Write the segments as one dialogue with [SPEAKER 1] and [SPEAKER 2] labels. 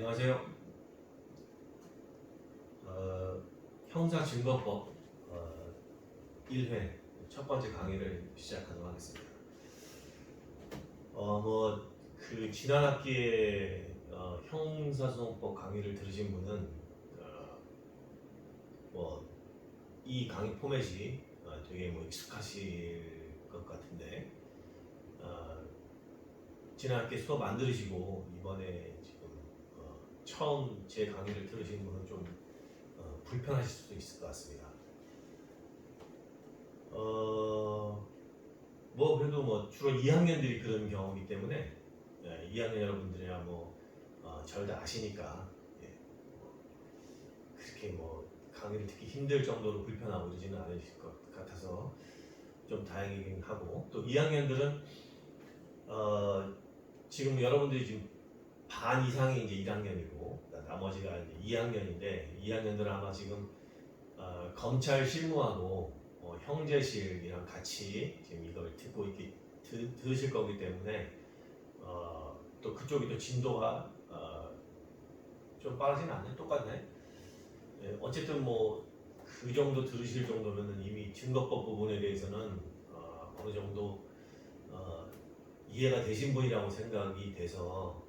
[SPEAKER 1] 안녕하세요. 형사증거법 1회 첫 번째 강의를 시작하도록 하겠습니다. 지난 학기에 형사소송법 강의를 들으신 분은 이 강의 포맷이 되게 익숙하실 것 같은데 지난 학기 수업 안 들으시고 이번에 지금 처음 제 강의를 들으신 분은 좀 불편하실 수도 있을 것 같습니다. 그래도 주로 2학년들이 그런 경우이기 때문에 2학년 여러분들이야 절 다 아시니까 그렇게 강의를 듣기 힘들 정도로 불편하고 이러지는 않으실 것 같아서 좀 다행이긴 하고, 또 2학년들은 지금 여러분들이 지금 반 이상이 이제 1학년이고 나머지가 이제 2학년인데 2학년들은 아마 지금 검찰 실무하고 형제실이랑 같이 지금 이걸 듣고 들으실 거기 때문에 또 그쪽이 또 진도가 좀 빠르진 않네, 똑같네. 어쨌든 그 정도 들으실 정도면은 이미 증거법 부분에 대해서는 어느 정도 이해가 되신 분이라고 생각이 돼서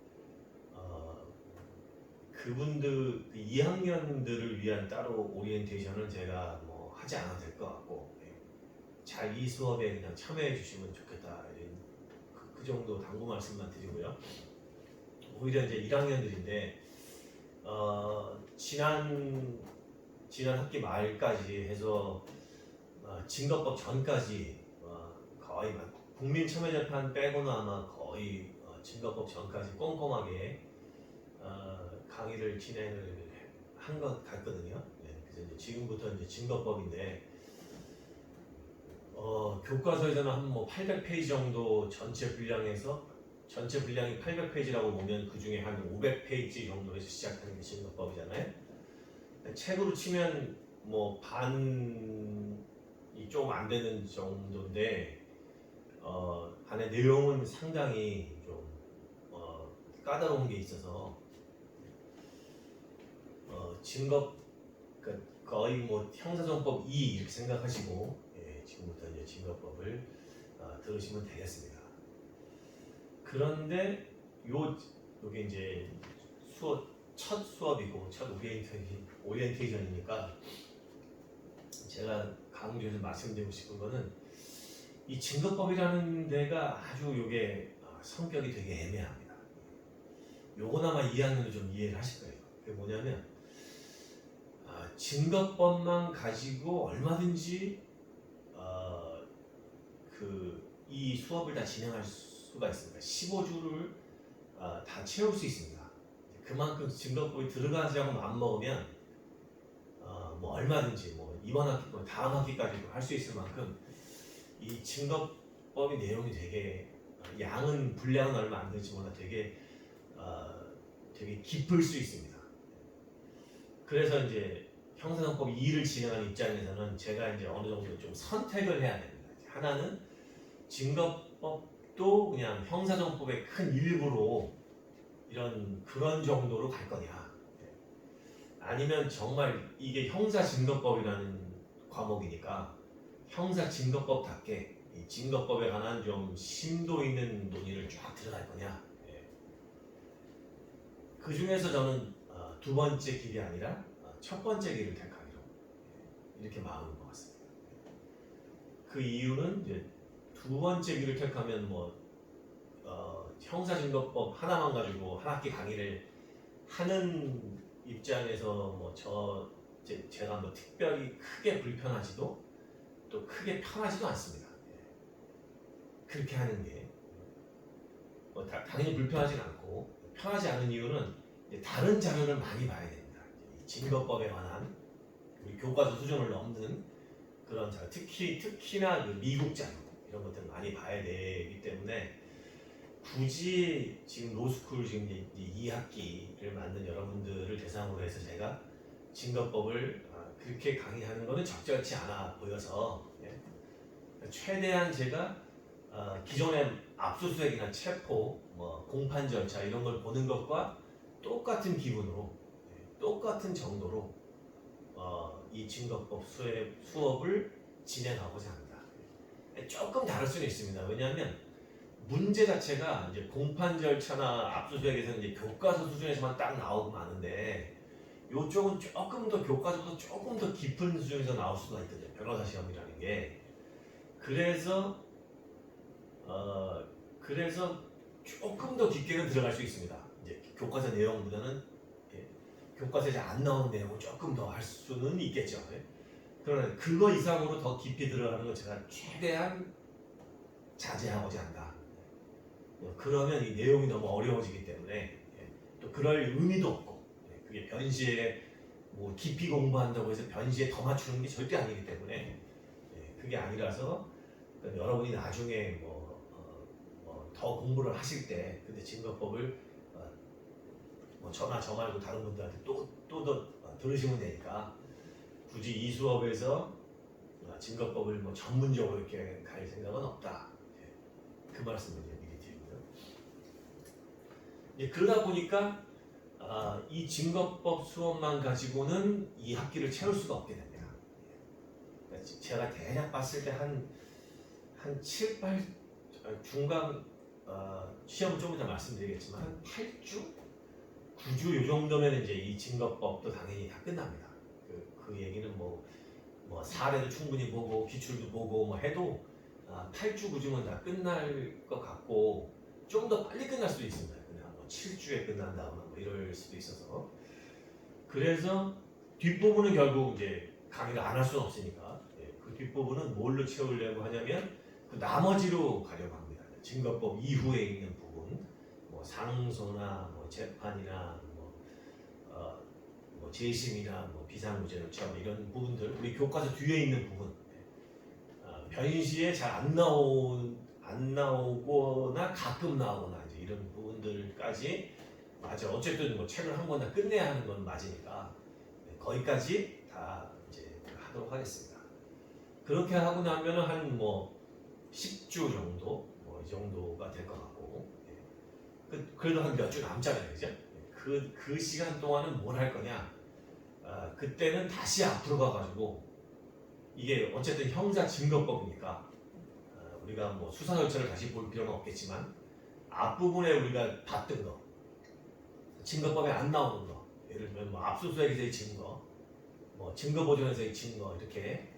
[SPEAKER 1] 그분들 2학년들을 위한 따로 오리엔테이션은 제가 하지 않아도 될 것 같고, 잘 이 수업에 그냥 참여해 주시면 좋겠다, 그 정도 당부 말씀만 드리고요. 오히려 이제 1학년들인데 지난 학기 말까지 해서 증거법 전까지 거의 국민참여재판 빼고는 아마 거의 증거법 전까지 꼼꼼하게 강의를 진행을 한 것 같거든요. 그래서 이제 지금부터 이제 증거법인데 교과서에서는 한 800페이지 정도 전체 분량이 800페이지라고 보면 그 중에 한 500페이지 정도에서 시작하는 게 증거법이잖아요. 책으로 치면 반이 좀 안 되는 정도인데 안에 내용은 상당히 좀 까다로운 게 있어서 그러니까 거의 형사소송법 2 이렇게 생각하시고 지금부터 이제 증거법을 들으시면 되겠습니다. 그런데 요게 이제 첫 수업이고 첫 오리엔테이션이니까 제가 강조해서 말씀드리고 싶은 거는 이 증거법이라는 데가 아주 요게 성격이 되게 애매합니다. 요건 아마 2학년도 좀 이해를 하실 거예요. 그게 뭐냐면 증거법만 가지고 얼마든지 이 수업을 다 진행할 수가 있습니다. 15주를 다 채울 수 있습니다. 그만큼 증거법이 들어가자고 마음먹으면 얼마든지 이번 학기, 다음 학기까지도 할 수 있을 만큼 이 증거법의 내용이 되게 분량은 얼마 안 될지 몰라 되게 깊을 수 있습니다. 그래서 이제 형사소송법 2를 진행하는 입장에서는 제가 이제 어느 정도 좀 선택을 해야 됩니다. 하나는 증거법도 그냥 형사소송법의 큰 일부로 그런 정도로 갈 거냐, 아니면 정말 이게 형사증거법이라는 과목이니까 형사증거법답게 이 증거법에 관한 좀 심도 있는 논의를 쫙 들어갈 거냐. 그 중에서 저는 두 번째 길이 아니라 첫 번째 길을 택하기로 이렇게 마음을 먹었습니다. 그 이유는 이제 두 번째 길을 택하면 형사증거법 하나만 가지고 한 학기 강의를 하는 입장에서 제가 특별히 크게 불편하지도 또 크게 편하지도 않습니다. 그렇게 하는 게 당연히 불편하진 않고, 편하지 않은 이유는 다른 자료를 많이 봐야 됩니다. 증거법에 관한 우리 교과서 수준을 넘는 그런 자료, 특히나 미국 자료 이런 것들 많이 봐야 되기 때문에 굳이 지금 로스쿨 지금 2학기를 만든 여러분들을 대상으로 해서 제가 증거법을 그렇게 강의하는 것은 적절치 않아 보여서 최대한 제가 기존의 압수수색이나 체포, 공판 절차 이런 걸 보는 것과 똑같은 기분으로 똑같은 정도로 이 증거법 수업을 진행하고자 합니다. 조금 다를 수는 있습니다. 왜냐하면 문제 자체가 이제 공판 절차나 압수수색에서는 이제 교과서 수준에서만 딱 나오고 마는데 이쪽은 조금 더 교과서보다 조금 더 깊은 수준에서 나올 수가 있거든요. 변호사 시험이라는 게. 그래서 조금 더 깊게는 들어갈 수 있습니다. 이제 교과서 내용보다는 교과서에 안 나오는 내용을 조금 더 할 수는 있겠죠. 그러나 그거 이상으로 더 깊이 들어가는 걸 제가 최대한 자제하고자 한다. 그러면 이 내용이 너무 어려워지기 때문에 또 그럴 의미도 없고 그게 변시에 뭐 깊이 공부한다고 해서 변시에 더 맞추는 게 절대 아니기 때문에 그게 아니라서 여러분이 나중에 더 공부를 하실 때 근데 증거법을 뭐 저나 저 말고 다른 분들한테 또 더 들으시면 되니까 굳이 이 수업에서 증거법을 뭐 전문적으로 이렇게 갈 생각은 없다. 그 말씀을 이제 미리 드리고요. 그러다 보니까 이 증거법 수업만 가지고는 이 학기를 채울 수가 없게 됩니다. 그러니까 제가 대략 봤을 때 한 7, 8 중간 시험은 좀 이따 말씀드리겠지만 한 8주? 9주 요 정도면 이제 이 증거법도 당연히 다 끝납니다. 그 얘기는 뭐 사례도 충분히 보고 기출도 보고 뭐 해도 8주 9주면 다 끝날 것 같고 좀 더 빨리 끝날 수도 있습니다. 그냥 뭐 7주에 끝난다거나 뭐 이럴 수도 있어서 그래서 뒷부분은 결국 이제 강의를 안 할 수는 없으니까 그 뒷부분은 뭘로 채우려고 하냐면 그 나머지로 가려고 합니다. 증거법 이후에 있는 부분, 뭐 상소나 뭐 재판이나 뭐 재심이나 뭐 비상구제 요청 이런 부분들, 우리 교과서 뒤에 있는 부분, 변시에 잘 안 나오거나 가끔 나오거나 이제 이런 부분들까지 맞아. 어쨌든 뭐 책을 한 권 다 끝내야 하는 건 맞으니까 거기까지 다 이제 하도록 하겠습니다. 그렇게 하고 나면은 한 뭐 10주 정도 이 정도가 될 것 같고 그래도 한 몇 주 남잖아요, 그죠? 그 시간 동안은 뭘 할 거냐? 그때는 다시 앞으로 가가지고 이게 어쨌든 형사 증거법이니까 우리가 뭐 수사 절차를 다시 볼 필요는 없겠지만 앞부분에 우리가 봤던 거, 증거법에 안 나오는 거, 예를 들면 뭐 압수수색에서의 증거, 뭐 증거보존에서의 증거 이렇게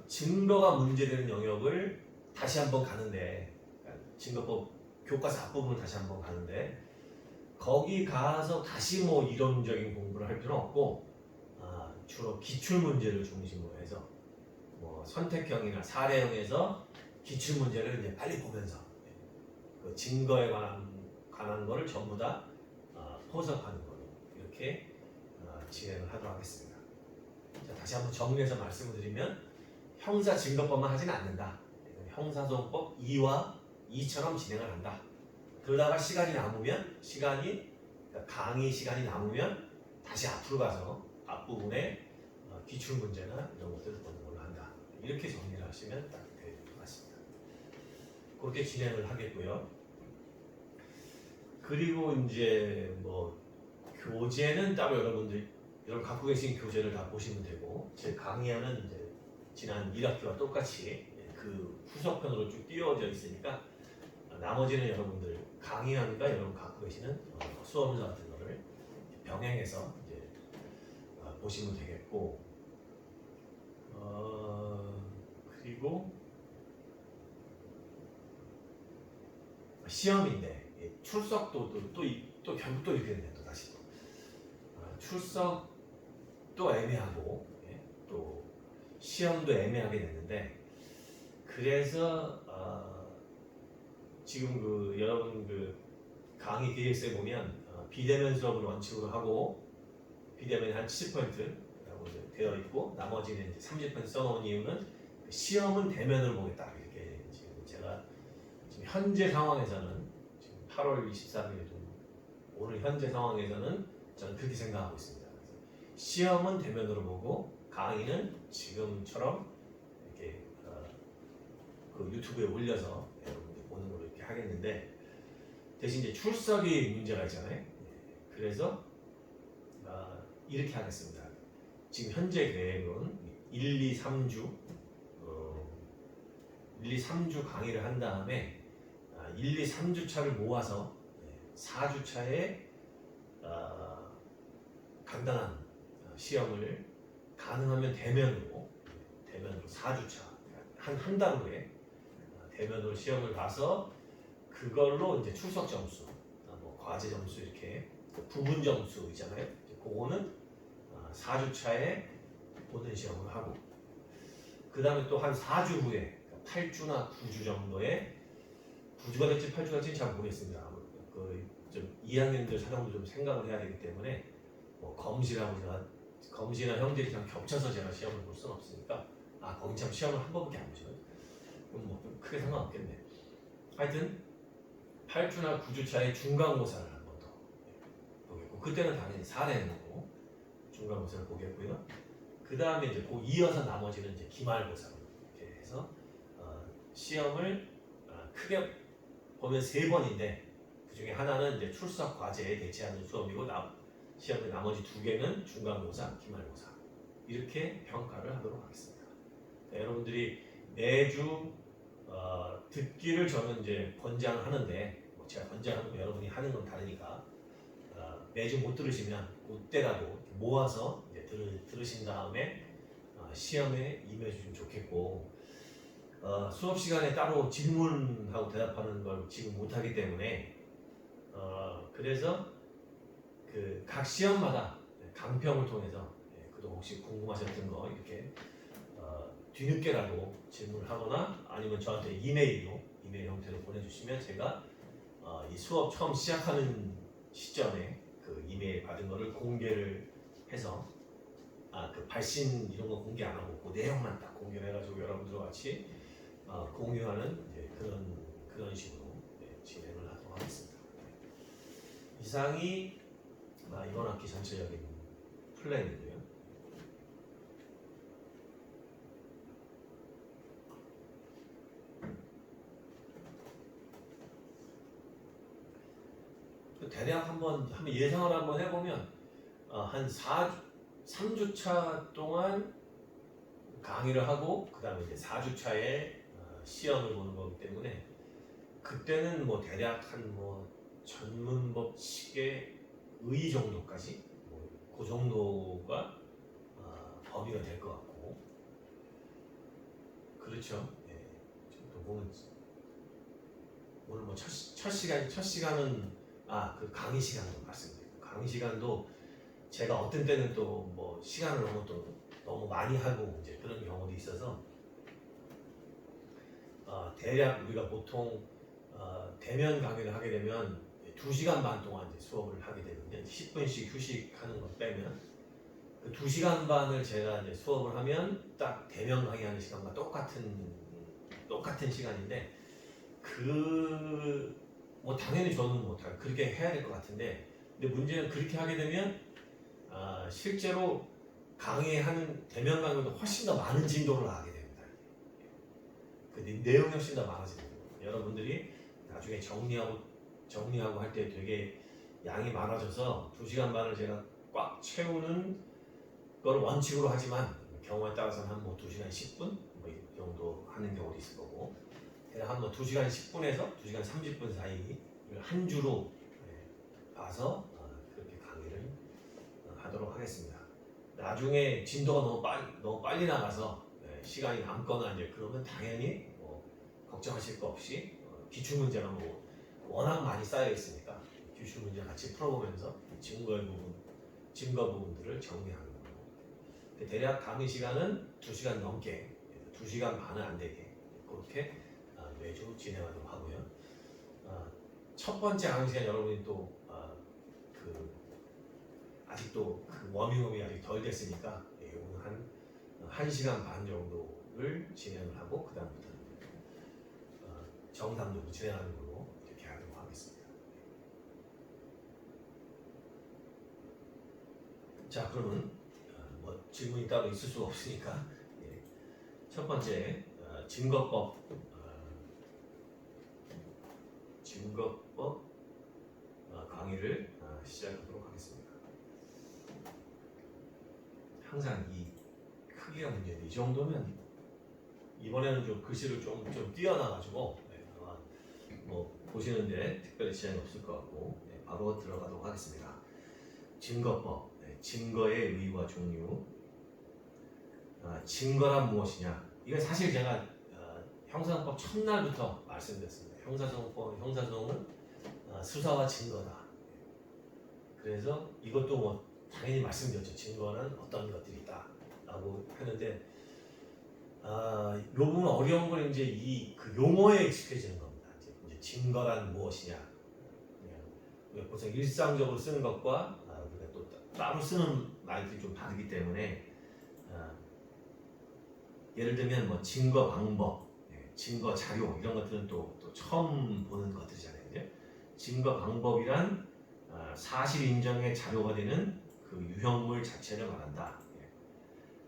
[SPEAKER 1] 증거가 문제되는 영역을 다시 한번 가는데 증거법 교과서 앞부분을 다시 한번 가는데 거기 가서 다시 뭐 이론적인 공부를 할 필요는 없고 주로 기출 문제를 중심으로 해서 뭐 선택형이나 사례형에서 기출 문제를 이제 빨리 보면서 그 증거에 관한 거를 전부 다 포섭하는 거로 이렇게 진행을 하도록 하겠습니다. 자, 다시 한번 정리해서 말씀을 드리면 형사 증거법만 하지는 않는다. 형사소송법 2와 2처럼 진행을 한다. 그러다가 시간이 남으면 그러니까 강의 시간이 남으면 다시 앞으로 가서 앞부분에 기출 문제나 이런 것들을 보는 걸로 한다. 이렇게 정리를 하시면 딱 될 것 같습니다. 그렇게 진행을 하겠고요. 그리고 이제 뭐 교재는 따로 여러분 갖고 계신 교재를 다 보시면 되고 제 강의안은 이제 지난 1학기와 똑같이 그 후속편으로 쭉 띄워져 있으니까 나머지는 여러분들 강의안과 여러분 갖고 계시는 수험서 같은 거를 병행해서 이제 보시면 되겠고 그리고 시험인데 출석도 또 결국 또 이렇게 되네. 또 다시 출석도 애매하고 또 시험도 애매하게 됐는데 그래서 지금 여러분 강의 계획서에 보면 비대면 수업을 원칙으로 하고 비대면이 한 70%라고 되어 있고 나머지는 이제 30% 써놓은 이유는 시험은 대면으로 보겠다 이렇게 지금 제가 지금 현재 상황에서는 지금 8월 23일 오늘 현재 상황에서는 저는 그렇게 생각하고 있습니다. 그래서 시험은 대면으로 보고 강의는 지금처럼 이렇게 그 유튜브에 올려서 여러분들 보는 걸로 이렇게 하겠는데 대신 이제 출석이 문제가 있잖아요. 그래서 이렇게 하겠습니다. 지금 현재 계획은 1, 2, 3주 1, 2, 3주 강의를 한 다음에 1, 2, 3주 차를 모아서 4주 차에 간단한 시험을 가능하면 대면으로 4주차 한 달 후에 대면으로 시험을 봐서 그걸로 이제 출석 점수, 뭐 과제 점수 이렇게 부분 점수 있잖아요. 그거는 4주차에 보는 시험을 하고 그 다음에 또 한 4주 후에 8주나 9주 정도에 9주가 될지 8주가 될지 잘 모르겠습니다. 좀 2학년들 사정도 좀 생각을 해야 되기 때문에 뭐 검시나 형제랑 겹쳐서 제가 시험을 볼 수는 없으니까 거기 참 시험을 한 번밖에 안 보죠. 그럼 뭐 크게 상관없겠네. 하여튼 8주나 9주 차에 중간고사를 한 번 더 보겠고 그때는 당연히 4내놓고 중간고사를 보겠고요. 그 다음에 이제 그 이어서 나머지는 이제 기말고사로 이렇게 해서 시험을 크게 보면 3번인데 그 중에 하나는 이제 출석 과제에 대체하는 수업이고 시험의 나머지 2개는 중간고사, 기말고사 이렇게 평가를 하도록 하겠습니다. 여러분들이 매주 듣기를 저는 이제 권장하는데 제가 권장하는 거 여러분이 하는 건 다르니까 매주 못 들으시면 그때라도 모아서 이제 들으신 다음에 시험에 임해주시면 좋겠고 수업 시간에 따로 질문하고 대답하는 걸 지금 못하기 때문에 그래서 그 각 시험마다 강평을 통해서 그동안 혹시 궁금하셨던 거 이렇게 뒤늦게라도 질문을 하거나 아니면 저한테 이메일 형태로 보내주시면 제가 이 수업 처음 시작하는 시점에 그 이메일 받은 거를 공개를 해서 그 발신 이런 거 공개 안 하고 그 내용만 딱 공개를 해가지고 여러분들과 같이 공유하는 그런 식으로 진행을 하도록 하겠습니다. 이상이 이번 학기 전체적인 플랜이고요. 대략 한번 예상을 한번 해보면 한 3주차 동안 강의를 하고 그 다음에 이제 4주차에 시험을 보는 거기 때문에 그때는 뭐 대략 한 뭐 전문법칙의 의 정도까지 그 정도가 범위가 될 것 같고 그렇죠. 또 보면 오늘 뭐 첫 시간은 그 강의 시간도 말씀드립니다. 강의 시간도 제가 어떤 때는 또 뭐 시간을 너무 많이 하고 이제 그런 경우도 있어서 대략 우리가 보통 대면 강의를 하게 되면 2시간 반 동안 이제 수업을 하게 되거든요. 10분씩 휴식하는 거 빼면 그 2시간 반을 제가 이제 수업을 하면 딱 대면 강의하는 시간과 똑같은 시간인데 뭐 당연히 저는 뭐 그렇게 해야 될 것 같은데 근데 문제는 그렇게 하게 되면 실제로 강의하는 대면 강의도 훨씬 더 많은 진도를 나가게 됩니다. 그 내용이 훨씬 더 많아지는 거예요. 여러분들이 나중에 정리하고 할 때 되게 양이 많아져서 2시간 반을 제가 꽉 채우는 걸 원칙으로 하지만 경우에 따라서는 한 뭐 2시간 10분 뭐 이 정도 하는 경우도 있을 거고 한 뭐 2시간 10분에서 2시간 30분 사이를 한 주로 봐서 그렇게 강의를 하도록 하겠습니다. 나중에 진도가 너무 빨리 나가서 시간이 남거나 이제 그러면 당연히 걱정하실 거 없이 기출문제가 뭐 워낙 많이 쌓여 있으니까 기출문제 같이 풀어보면서 증거 부분들을 정리하는 거고 대략 강의 시간은 2시간 넘게 2시간 반은 안 되게 그렇게 매주 진행하도록 하고요. 첫 번째 강의 시간 여러분이 또 아직도 그 워밍업이 아직 덜 됐으니까 오늘 한 1시간 반 정도를 진행을 하고 그 다음부터는 정담도 진행하는 걸로 이렇게 하도록 하겠습니다. 자, 그러면 뭐 질문이 따로 있을 수가 없으니까 첫 번째 증거법 강의를 시작하도록 하겠습니다. 항상 이 크기가 문제인데 이 정도면 이번에는 좀 글씨를 좀 띄어놔가지고 아마 뭐 보시는데 특별히 지장이 없을 것 같고 바로 들어가도록 하겠습니다. 증거법, 증거의 의의와 종류. 증거란 무엇이냐? 이건 사실 제가 형사소송법 첫날부터 말씀드렸습니다. 형사소송은 수사와 증거다. 그래서 이것도 뭐 당연히 말씀드렸죠. 증거는 어떤 것들이 있다라고 하는데 이 부분 어려운 건 이제 그 용어에 익숙해지는 겁니다. 이제 증거란 무엇이냐? 우리가 보통 일상적으로 쓰는 것과 우리가 또 따로 쓰는 말들이 좀 다르기 때문에 예를 들면 뭐 증거 방법, 증거 자료 이런 것들은 또 처음 보는 것들이잖아요. 그죠? 증거 방법이란 사실 인정의 자료가 되는 그 유형물 자체를 말한다.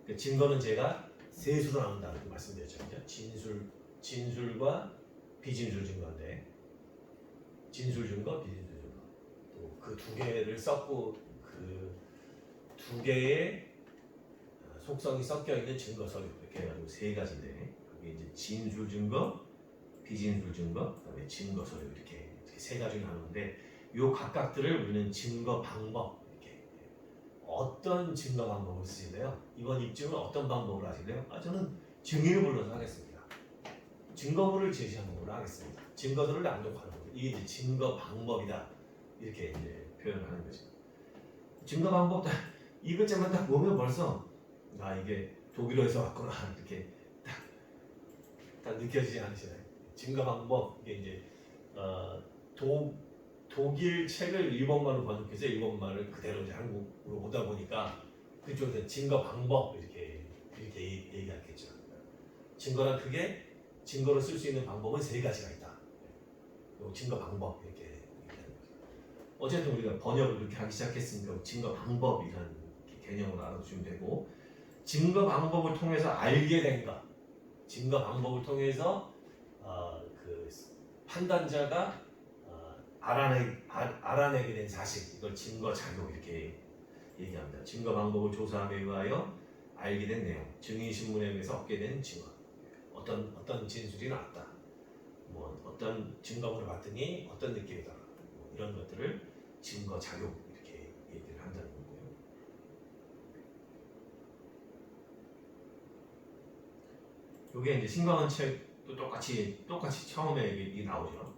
[SPEAKER 1] 그 증거는 제가 세 수로 나눈다고 말씀드렸죠. 진술과 비진술 증거인데 진술 증거, 비진술 증거 또 그 두 개를 섞고 그 두 개의 속성이 섞여 있는 증거 서류 이렇게 해가지고 세 가지인데 그게 이제 진술 증거, 비진술 증거, 그다음에 증거 서류 이렇게 세 가지로 나누는데 요 각각들을 우리는 증거 방법 이렇게 어떤 증거 방법을 쓰실래요? 이번 입증은 어떤 방법으로 하실래요? 저는 증인을 불러서 하겠습니다. 증거물을 제시하는 걸로 하겠습니다. 증거서를 낭독하는 거 이게 이제 증거 방법이다 이렇게 이제 표현을 하는 거죠. 증거 방법 이 글자만 딱 보면 벌써 이게 독일어에서 왔구나 이렇게 딱 느껴지지 않으시나요? 증거 방법 이게 이제 독일 책을 일본말로 번역해서 일본말을 그대로 이제 한국으로 오다 보니까 그쪽에서 증거 방법 이렇게 얘기하겠죠. 증거란 크게 증거로 쓸 수 있는 방법은 세 가지가 있다. 증거 방법 이렇게 얘기하는 거죠. 어쨌든 우리가 번역을 그렇게 하기 시작했으니까 증거 방법이라는 개념으로 알아두시면 되고 증거 방법을 통해서 알게 된 것, 증거 방법을 통해서 그 판단자가 알아내게 된 사실, 이걸 증거 자료 이렇게 얘기합니다. 증거 방법을 조사함에 의하여 알게 된 내용, 증인 신문에 의해서 얻게 된 증거, 어떤 진술이 나왔다, 뭐 어떤 증거물을 봤더니 어떤 느낌이 들어, 뭐 이런 것들을 증거 자료 이렇게 얘기를 한다는 거고요. 이게 이제 신광원 책도 똑같이 처음에 이게 나오죠.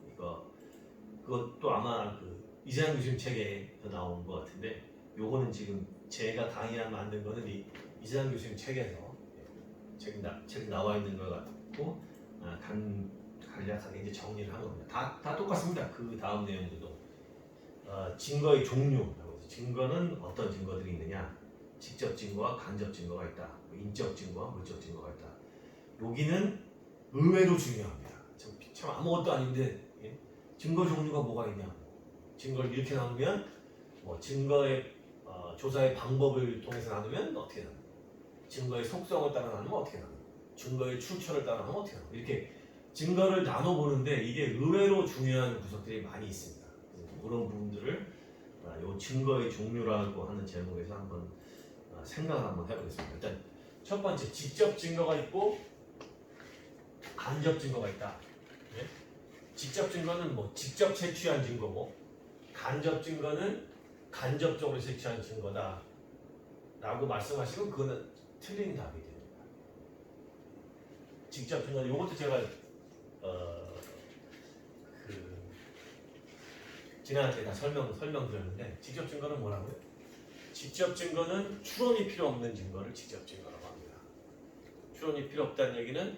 [SPEAKER 1] 그것도 아마 그 이재한 교수님 책에서 나온 것 같은데, 요거는 지금 제가 강의한 만든 거는 이재한 교수님 책에서 책이 나와 있는 것 같고 간략하게 이제 정리를 한 겁니다. 다 똑같습니다. 그 다음 내용들도 증거의 종류, 증거는 어떤 증거들이 있느냐, 직접 증거와 간접 증거가 있다, 인적 증거와 물적 증거가 있다. 여기는 의외로 중요합니다. 참 아무것도 아닌데 증거 종류가 뭐가 있냐? 증거를 이렇게 나누면 뭐 증거의 조사의 방법을 통해서 나누면 어떻게 나누고, 증거의 속성을 따라 나누면 어떻게 나누고, 증거의 출처를 따라 나누면 어떻게 나누고, 이렇게 증거를 나눠 보는데 이게 의외로 중요한 구석들이 많이 있습니다. 그런 부분들을 이 증거의 종류라고 하는 제목에서 한번 생각을 한번 해보겠습니다. 일단 첫 번째, 직접 증거가 있고 간접 증거가 있다. 네? 직접 증거는 뭐 직접 채취한 증거고, 간접 증거는 간접적으로 채취한 증거다 라고 말씀하시면 그거는 틀린 답이 됩니다. 직접 증거는 이것도 제가 지난할 때 다 설명드렸는데, 직접 증거는 뭐라고요? 직접 증거는 추론이 필요 없는 증거를 직접 증거라고 합니다. 추론이 필요 없다는 얘기는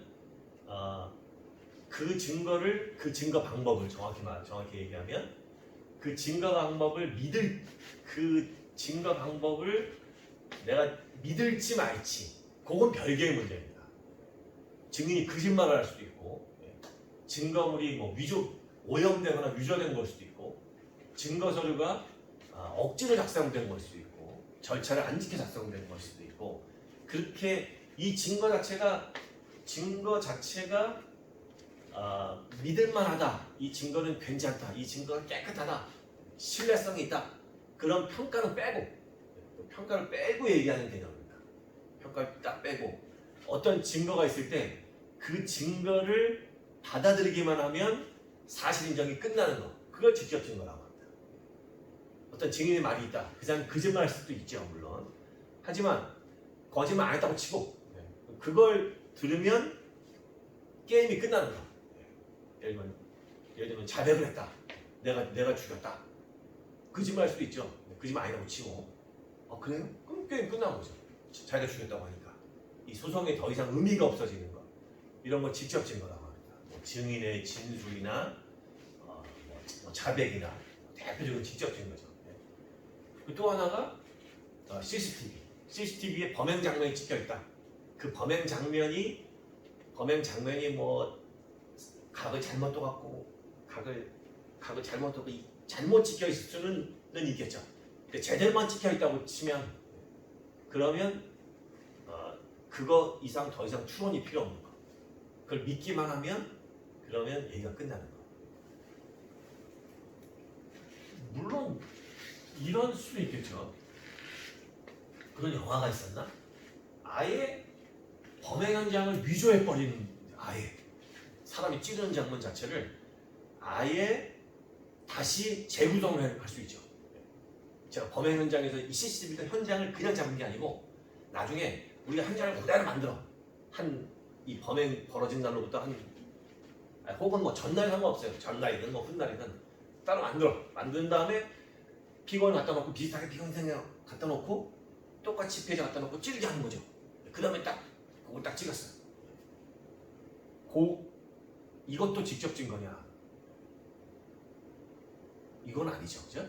[SPEAKER 1] 그 증거 방법을 정확히 얘기하면 그 증거 방법을 내가 믿을지 말지, 그건 별개의 문제입니다. 증인이 거짓말을 할 수도 있고, 증거물이 뭐 오염되거나 위조된 걸 수도 있고, 증거 서류가 억지로 작성된 걸 수도 있고, 절차를 안 지켜 작성된 걸 수도 있고, 그렇게 이 증거 자체가 믿을만하다, 이 증거는 괜찮다, 이 증거가 깨끗하다, 신뢰성이 있다, 그런 평가를 빼고 얘기하는 개념입니다. 평가를 딱 빼고 어떤 증거가 있을 때 그 증거를 받아들이기만 하면 사실 인정이 끝나는 거. 그걸 직접 증거라고 합니다. 어떤 증인의 말이 있다. 그 사람이 거짓말할 수도 있죠, 물론. 하지만 거짓말 안 했다고 치고 그걸 들으면 게임이 끝나는 거. 예를 들면 자백을 했다. 내가 죽였다. 거짓말할 수도 있죠. 거짓말 아니라고 치고. 그래요? 그럼 게임 끝난 거죠. 자기가 죽였다고 하니까. 이 소송에 더 이상 의미가 없어지는 거. 이런 걸 직접 증거라고 합니다. 증인의 진술이나 자백이나 대표적인 직접 증거죠. 또 하나가 CCTV. CCTV에 범행 장면이 찍혀 있다. 그 범행 장면이 뭐 각을 잘못 둬갖고 각을 잘못 둬고 잘못 찍혀 있을 수는 있겠죠. 제대로만 찍혀 있다고 치면 그러면 그거 이상 더 이상 추론이 필요 없는 거. 그걸 믿기만 하면 그러면 얘기가 끝나는 거. 물론 이런 수도 있겠죠. 그런 영화가 있었나? 아예 범행 현장을 위조해버리는, 아예 사람이 찌르는 장면 자체를 아예 다시 재구성을 할 수 있죠. 제가 범행 현장에서 이 CCTV 현장을 그냥 잡은 게 아니고 나중에 우리가 현장을 그대로 만들어 이 범행 벌어진 날로부터 혹은 뭐 전날 상관없어요. 전날이든 뭐 훗날이든 따로 만든 다음에 피고를 갖다 놓고 비슷하게 피고 현장에 갖다 놓고 똑같이 피해자 갖다 놓고 찌르게 하는 거죠. 그 다음에 그걸 딱 찍었어요. 이것도 직접 증거냐? 이건 아니죠, 그죠?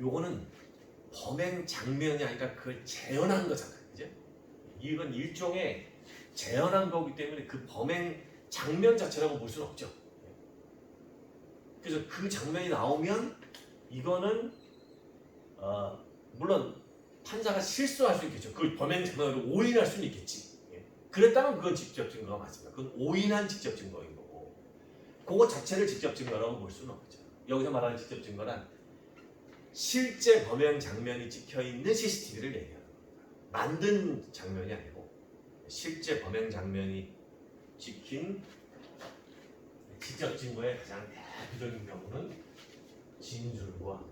[SPEAKER 1] 요거는 범행 장면이 아니라 그걸 재현한 거잖아요, 그죠? 이건 일종의 재현한 거기 때문에 그 범행 장면 자체라고 볼 수는 없죠. 그래서 그 장면이 나오면 이거는 물론 판사가 실수할 수 있겠죠. 그걸 범행 장면으로 오인할 수는 있겠지. 그랬다면 그건 직접 증거가 맞습니다. 그건 오인한 직접 증거인 거고 그거 자체를 직접 증거라고 볼 수는 없죠. 여기서 말하는 직접 증거란 실제 범행 장면이 찍혀있는 CCTV를 얘기하는 겁니다. 만든 장면이 아니고 실제 범행 장면이 찍힌 직접 증거의 가장 대표적인 경우는 진술과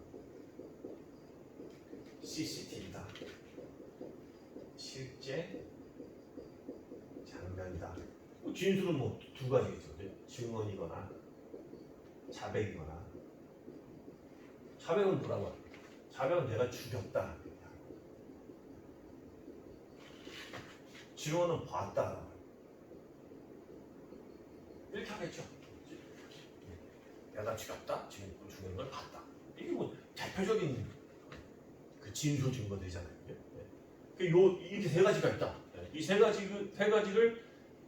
[SPEAKER 1] CCTV다. 실제 장면이다. 진술은 뭐 두 가지겠죠. 증언이거나 자백이거나. 자백은 뭐라고 합니까? 자백은 내가 죽였다. 증언은 봤다. 이렇게 하겠죠. 내가 죽였다. 죽인 걸 봤다. 이게 뭐 대표적인 그 진술 증거들이잖아요. 이렇게 세 가지가 있다. 이 세 가지를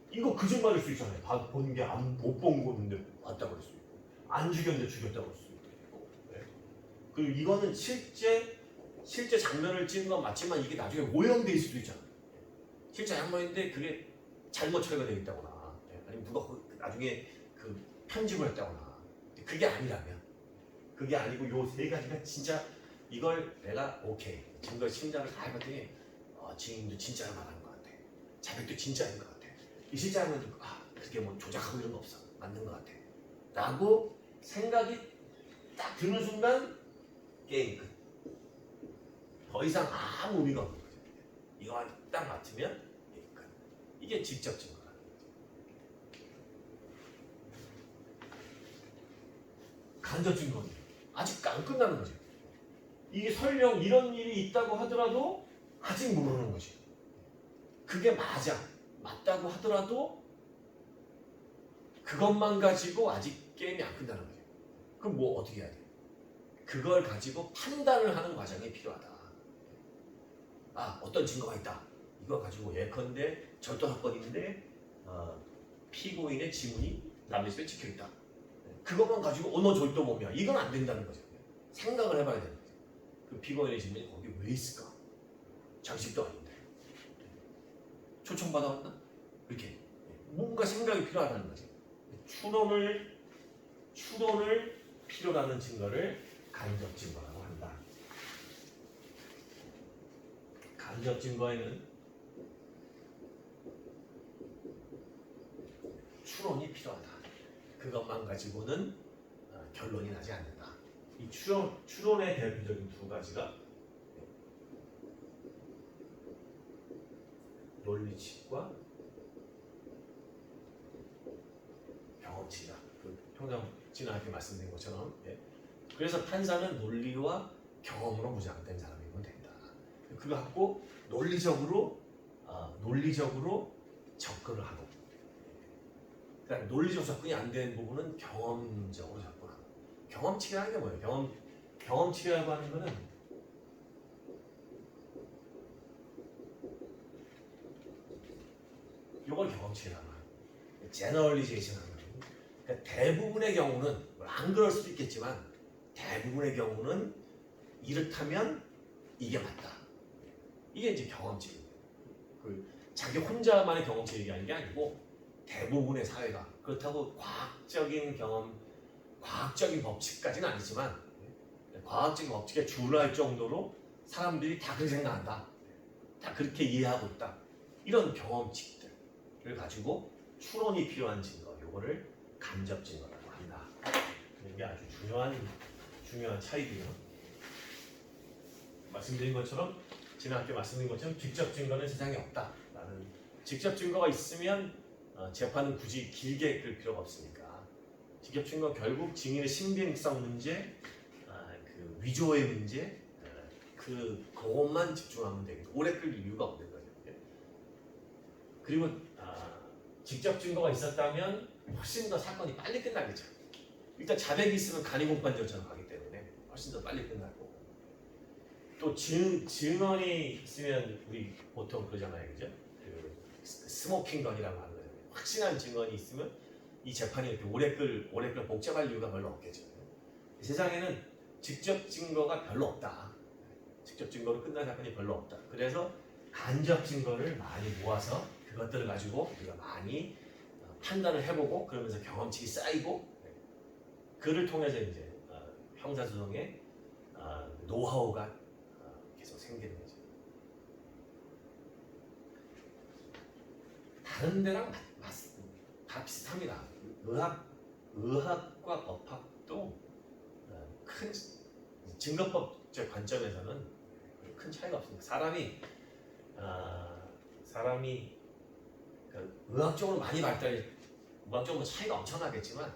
[SPEAKER 1] 이거 거짓말일 수 있잖아요. 본 게 못 본 건데 봤다고 그럴 수 있고, 안 죽였는데 죽였다고 그럴 수 있고. 그리고 이거는 실제 장면을 찍은 건 맞지만 이게 나중에 오염돼 있을 수도 있잖아요. 실제 장면인데 그게 잘못 처리가 되어 있다거나, 아니면 누가 나중에 그 편집을 했다거나. 그게 아니라면, 그게 아니고 요 세 가지가 진짜 이걸 내가 오케이 증거 심장을 다 해봤더니 증인도 진짜로 말하는 것 같아. 자백도 진짜인 것 같아. 이 실장은 그게 뭐 조작하고 이런 거 없어. 맞는 것 같아. 라고 생각이 딱 드는 순간 게임 끝. 더 이상 아무 의미가 없는 거죠. 이거만 딱 맞추면 게임 끝. 이게 직접 증거다. 간접 증거는 아직 안 끝나는 거죠. 이게 설령 이런 일이 있다고 하더라도 아직 모르는 거죠. 그게 맞다고 하더라도 그것만 가지고 아직 게임이 안 끝나는 거죠. 그럼 뭐 어떻게 해야 돼? 그걸 가지고 판단을 하는 과정이 필요하다. 어떤 증거가 있다. 이거 가지고 예컨대 절도 사건인데 피고인의 지문이 남의 집에 찍혀 있다. 그것만 가지고 너 절도 범이야. 이건 안 된다는 거죠. 생각을 해봐야 되는 거죠. 그 피고인의 지문이 거기 왜 있을까? 자기 집도 아닌데. 초청받아왔나? 이렇게 뭔가 생각이 필요하다는 거죠. 추론을 필요로 하는 증거를 간접 증거라고 한다. 간접 증거에는 추론이 필요하다. 그것만 가지고는 결론이 나지 않는다. 이 추론의 대표적인 두 가지가 논리칙과 경험칙이다. 그 평장 지난주에 말씀드린 것처럼 그래서 판사는 논리와 경험으로 무장된 사람이면 된다. 그거 갖고 논리적으로 접근을 하고, 그러니까 논리적 접근이 안 되는 부분은 경험적으로 접근하고. 경험칙이라는 게 뭐예요? 경험칙이라고 하는 거는 이걸 경험칙이라고 하는 거예요. 제너럴리제이션 하는 거예요. 그러니까 대부분의 경우는 안 그럴 수도 있겠지만 대부분의 경우는 이렇다면 이게 맞다. 이게 이제 경험칙이에요. 자기 혼자만의 경험치 얘기하는 게 아니고 대부분의 사회가 그렇다고 과학적인 법칙까지는 아니지만 과학적인 법칙에 준할 정도로 사람들이 다 그렇게 생각한다, 다 그렇게 이해하고 있다, 이런 경험칙들을 가지고 추론이 필요한 증거, 요거를 간접 증거라고 한다. 이게 아주 중요한 차이고요. 말씀드린 것처럼 지난주에 말씀드린 것처럼 직접 증거는 세상에 없다. 직접 증거가 있으면 재판은 굳이 길게 끌 필요가 없으니까 직접 증거 결국 증인의 신빙성 문제, 그 위조의 문제, 그것만 집중하면 되겠죠. 오래 끌 이유가 없는 거죠. 그리고 직접 증거가 있었다면 훨씬 더 사건이 빨리 끝나겠죠. 일단 자백이 있으면 간이공판절처럼 가기 때문에 훨씬 더 빨리 끝나고, 또 증언이 있으면 우리 보통 그러잖아요, 그죠? 스모킹 건이라고 하는 거예요. 확실한 증언이 있으면 이 재판이 이렇게 오래 끌 복잡할 이유가 별로 없겠죠. 세상에는 직접 증거가 별로 없다. 직접 증거로 끝난 사건이 별로 없다. 그래서 간접 증거를 많이 모아서 그것들을 가지고 우리가 많이 판단을 해보고, 그러면서 경험칙이 쌓이고, 그를 통해서 이제 형사소송의 노하우가 계속 생기는 거죠. 다른 데랑 다 비슷합니다. 의학과 법학도 큰 증거법적 관점에서는 큰 차이가 없습니다. 사람이 의학적으로 많이 의학적으로 차이가 엄청나겠지만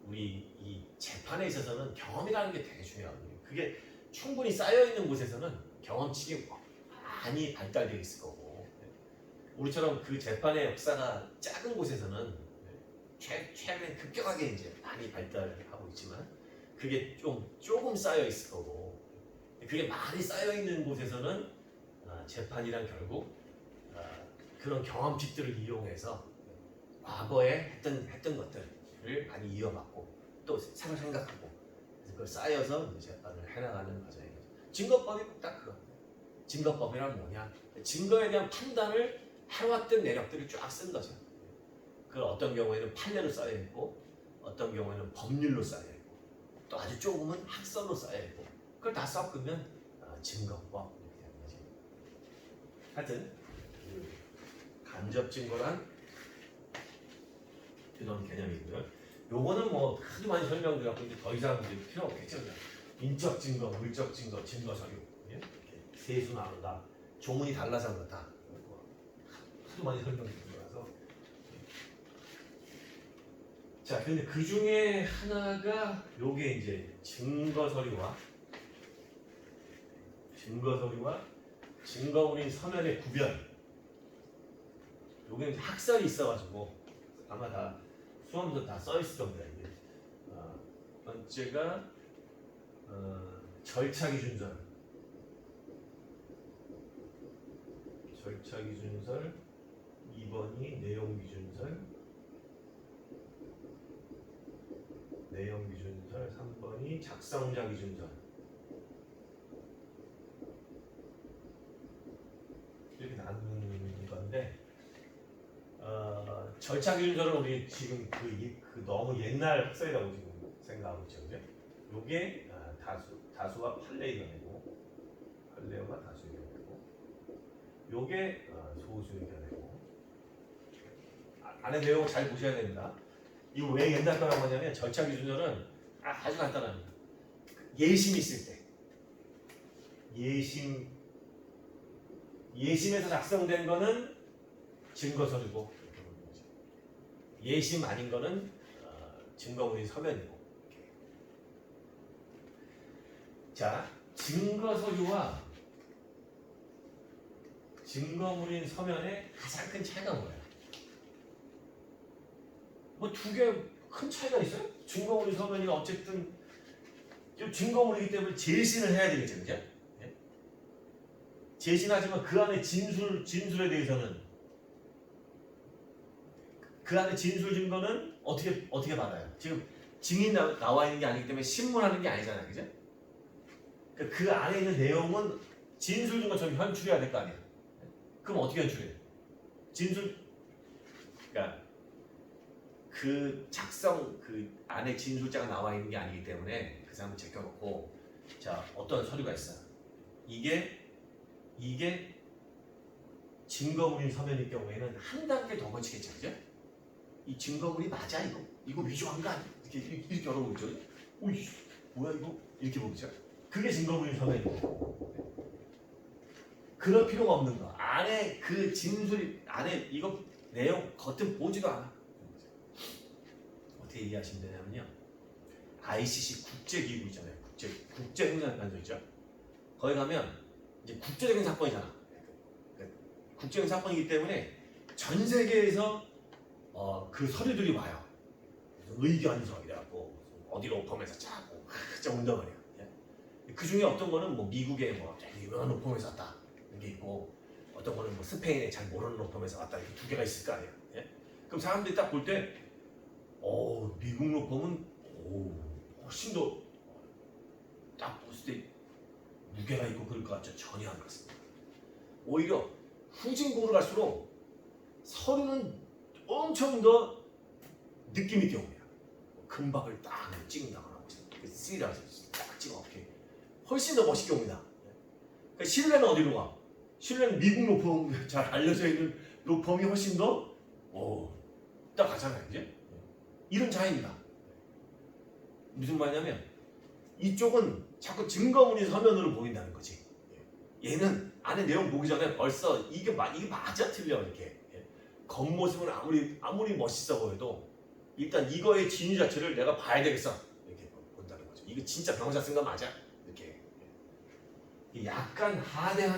[SPEAKER 1] 우리 이 재판에 있어서는 경험이라는 게 되게 중요하거든요. 그게 충분히 쌓여 있는 곳에서는 경험치가 많이 발달되어 있을 거고, 우리처럼 그 재판의 역사가 작은 곳에서는 최근에 급격하게 이제 많이 발달하고 있지만 그게 조금 쌓여 있을 거고, 그게 많이 쌓여 있는 곳에서는 재판이란 결국 그런 경험칙들을 이용해서 과거에 했던 것들을 많이 이어받고 또 새로 생각하고, 그래서 그걸 쌓여서 이제 재판을 해나가는 과정이죠. 증거법이 딱 그겁니다. 증거법이란 뭐냐? 증거에 대한 판단을 해왔던 내력들을 쫙 쓴 거죠. 그 어떤 경우에는 판례로 쌓여 있고, 어떤 경우에는 법률로 쌓여 있고, 또 아주 조금은 학설로 쌓여 있고, 그걸 다 섞으면 증거법 이렇게 되는 거죠. 하여튼 간접 증거란 그런 개념이고요. 요거는 뭐 하도 많이 설명드렸고 이제 더 이상 이제 필요 없겠죠. 인적 증거, 물적 증거, 증거 서류 이렇게 세수 나눈다. 조문이 달라서 그렇다. 하도 많이 설명드린 거라서. 자, 근데 그 중에 하나가 요게 이제 증거 서류와 증거물인 서면의 구별. 요게 이제 학설이 있어가지고 아마 다 수험도 다 써 있을 겁니다. 이게 번째가 절차 기준설, 2번이 내용 기준설, 3번이 작성자 기준설. 이렇게 나누는 건데, 절차 기준설은 우리 지금 그 너무 옛날 학설이라고 지금 생각하고 있죠, 그죠? 요게 다수와 판례 이겨내고, 판례와 다수 이겨내고, 요게 소수 이겨내고, 안에 내용 잘 보셔야 됩니다. 이거 왜 옛날 거라고 하냐면 절차 기준절은 아주 간단합니다. 예심 있을 때 예심에서 작성된 거는 증거 서류고 예심 아닌 거는 증거물인 서면이고. 자, 증거 서류와 증거물인 서면의 가장 큰 차이가 뭐예요? 뭐 두 개 큰 차이가 있어요? 증거물인 서면이 어쨌든 증거물이기 때문에 제시를 해야 되겠죠, 그죠? 네? 제시하지만 그 안에 진술에 대해서는 그 안에 진술 증거는 어떻게 받아요? 지금 증인 나와 있는 게 아니기 때문에 신문하는 게 아니잖아요, 그죠? 그 안에 있는 내용은 진술 증거처럼 현출해야 될 거 아니에요? 그럼 어떻게 현출해요? 그러니까 그 작성 그 안에 진술자가 나와 있는 게 아니기 때문에 그 사람을 제껴놓고 자 어떤 서류가 있어요. 이게 증거물인 서면일 경우에는 한 단계 더 거치겠죠, 그죠? 이 증거물이 맞아 이거 위조한 거 아니야? 이렇게 열어보죠. 오이 뭐야 이거 이렇게 보죠. 그게 증거물인 서면이고. 그럴 필요가 없는 거. 안에 그 진술이 안에 이거 내용 겉은 보지도 않아. 어떻게 이해하시면 되냐면요. ICC 국제기구 있잖아요. 국제행정단체 있죠. 거기 가면 이제 국제적인 사건이잖아. 국제적인 사건이기 때문에 전 세계에서 그 서류들이 와요. 의견서 이래갖고 어디로 오펌에서 짜고 진짜 온단 말이야. 그 중에 어떤 거는 뭐 미국의 뭐 유명한 로펌에서 왔다 이런 게 있고 어떤 거는 뭐 스페인에 잘 모르는 로펌에서 왔다 이렇게 두 개가 있을 거 아니에요. 그럼 사람들이 딱 볼 때 미국 로펌은 훨씬 더 딱 봤을 때 무게가 있고 그럴 것 같죠? 전혀 안 그렇습니다. 오히려 후진국으로 갈수록 서류는 엄청 더 느낌 있게 옵니다. 금박을 딱 찍는다거나 쓰리라고 딱 찍어 이렇게 훨씬 더 멋있게 옵니다. 그러니까 신뢰는 어디로 가? 신뢰는 미국 로펌 잘 알려져 있는 로펌이 훨씬 더 딱 가잖아요, 이제 이런 차이입니다. 무슨 말이냐면 이쪽은 자꾸 증거물인 서면으로 보인다는 거지. 얘는 안에 내용 보기 전에 벌써 이게 맞아 틀려 이렇게 겉모습은 아무리 멋있어 보여도 일단 이거의 진위 자체를 내가 봐야 되겠어 이렇게 본다는 거죠. 이거 진짜 변호사 쓴 거 맞아? 이렇게 약간 하대한